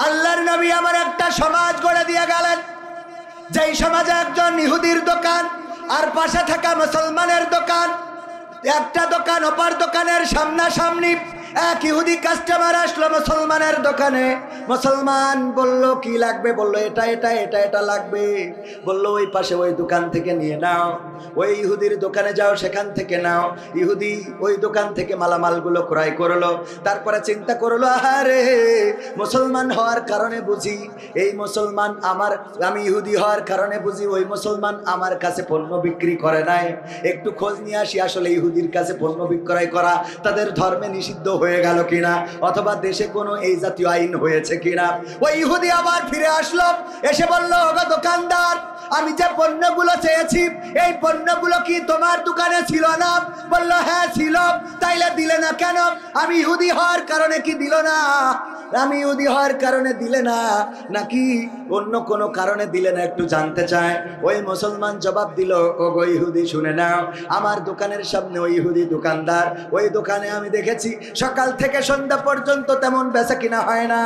আল্লাহর নবী আমার একটা সমাজ গড়ে দিয়ে গেলেন, যেই সমাজে একজন ইহুদির দোকান আর পাশে থাকা মুসলমানের দোকান, একটা দোকান অপর দোকানের সামনাসামনি। এক ইহুদি কাস্টমার আসলো মুসলমানের দোকানে। মুসলমান বলল কি লাগবে? বলল এটা এটা এটা এটা লাগবে। বলল ওই পাশে ওই দোকান থেকে নিয়ে নাও, ওই ইহুদির দোকানে যাও, সেখান থেকে নাও। ইহুদি ওই দোকান থেকে মালামালগুলো ক্রয় করলো। তারপরে চিন্তা করলো, আরে মুসলমান হওয়ার কারণে বুঝি এই মুসলমান আমি ইহুদি হওয়ার কারণে বুঝি ওই মুসলমান আমার কাছে পণ্য বিক্রি করে নাই। একটু খোঁজ নিয়ে আসি আসলে ইহুদির কাছে পণ্য বিক্রয় করা তাদের ধর্মে নিষিদ্ধ হয়ে গেল কিনা, অথবা দেশে কোনো এই জাতীয় আইন হয়েছে কিনা। ওই ইহুদি আবার ফিরে আসলো, এসে বলল, ওগো দোকানদার, আমি যে পণ্যগুলো চেয়েছি এই পণ্যগুলো কি তোমার দোকানে ছিল না? বলল হ্যাঁ ছিল। তাইলে দিলে না কেন? আমি ইহুদি হওয়ার কারণে কি দিল না? আমি ইহুদি হওয়ার কারণে দিলে না, নাকি অন্য কোনো কারণে দিলে না, একটু জানতে চায়। ওই মুসলমান জবাব দিল, ওগো ইহুদি শুনে নাও, আমার দোকানের সামনে ওই ইহুদি দোকানদার, ওই দোকানে আমি দেখেছি সকাল থেকে সন্ধ্যা পর্যন্ত তেমন বেচা কিনা হয় না।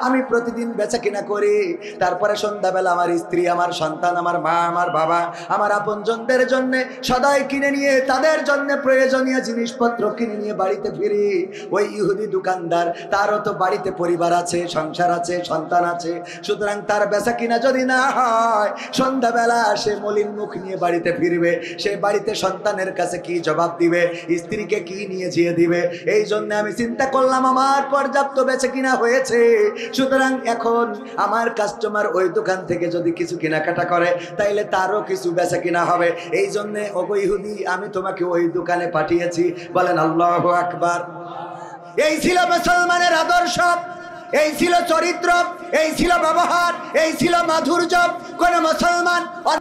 আমি প্রতিদিন বেচা কিনা করি। তারপরে সন্ধ্যাবেলা আমার স্ত্রী, আমার সন্তান, আমার মা, আমার বাবা, আমার আপনজনদের জন্য সদাই কিনে নিয়ে তাদের জন্য প্রয়োজনীয় জিনিসপত্র কিনে নিয়ে বাড়িতে ফিরি। ওই ইহুদি দোকানদার, তারও তো বাড়িতে পরিবার আছে, সংসার আছে, সন্তান আছে, সুতরাং তার বেচা কিনা যদি না হয় সন্ধ্যাবেলা সে মলিন মুখ নিয়ে বাড়িতে ফিরবে। সে বাড়িতে সন্তানের কাছে কি জবাব দিবে, স্ত্রীকে কি নিয়ে যেয়ে দিবে? এই জন্য আমি চিন্তা করলাম আমার পর্যাপ্ত বেচা কিনা হয়েছে, সুতরাং এখন আমার কাস্টমার ওই দোকান থেকে যদি কিছু কেনাকাটা করে তাইলে তারও কিছু বেচা কিনা হবে। এই জন্যে ওগো ইহুদি আমি তোমাকে ওই দোকানে পাঠিয়েছি। বলেন আল্লাহু আকবার। এই ছিল মুসলমানের আদর্শ, এই ছিল চরিত্র, এই ছিল ব্যবহার, এই ছিল মাধুর্য। কোন মুসলমান